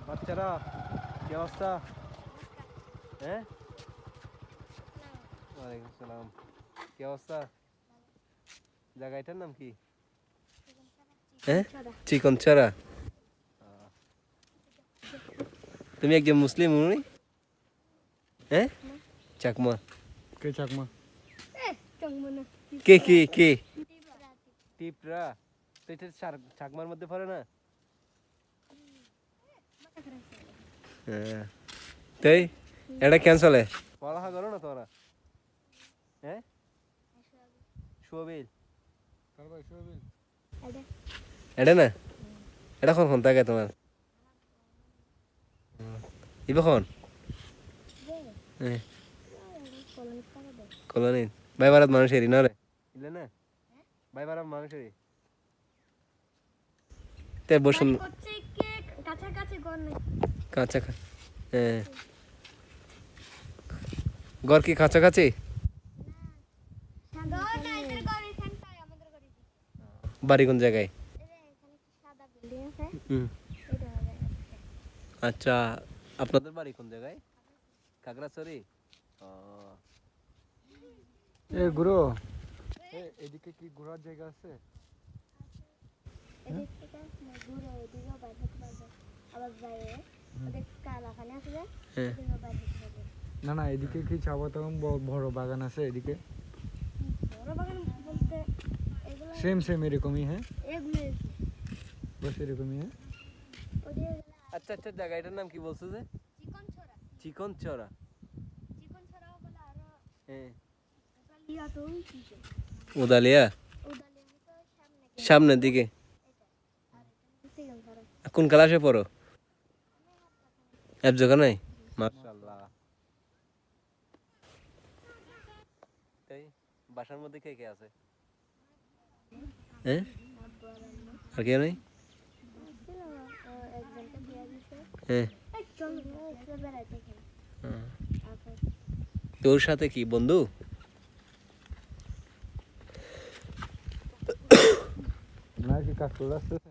বাচ্চারা কি অবস্থা? হ্যাঁ, ওয়ালাইকুম সালাম। কি অবস্থা? জায়গাটার নাম কি? হ্যাঁ, চিকন ছড়া। তুমি একজন মুসলিম উনি? হ্যাঁ, চাকমা। কে চাকমা? কে কে কে? টিপরা। তো এটা চাকমার মধ্যে পড়ে না? হ্যাঁ, তাই এটা কেন চলে? পড়ালেখা করো না তোমরা? হ্যাঁ, শোবিল কারবাই শোবিল। এটা না, এটা কোন থাকে তোমার? ইবখন কলোনি ভাই ভারত মানুষেরই না রে, ইলে না ভাই ভারত মানুষেরই তে বসুন কাঁচা হ্যাঁ, ঘর কি কাছাকাছি? বাড়ি কোন জায়গায়? আচ্ছা, আপনাদের বাড়ি কোন জায়গায়? খাগড়াছড়ি। এ গুরু, এদিকে কি ঘোরার জায়গা আছে? না না, এদিকে কি চা বাগান বড় বাগান আছে এদিকে? সেম সেম এরকমই, হ্যাঁ বস এরকমই, হ্যাঁ। আচ্ছা আচ্ছা, জায়গাটার নাম কি বলছো যে? চিকন চড়া। হ্যাঁ, উদালিয়া সামনের দিকে। কোন ক্লাসে পড়ো? এক জায়গা নাই, মাশাআল্লাহ। তাই বাসার মধ্যে কে কে আছে? হ্যাঁ, আর কে নাই? হ্যাঁ, তোর সাথে কি বন্ধু? না কি কাজ করে আসতেছে?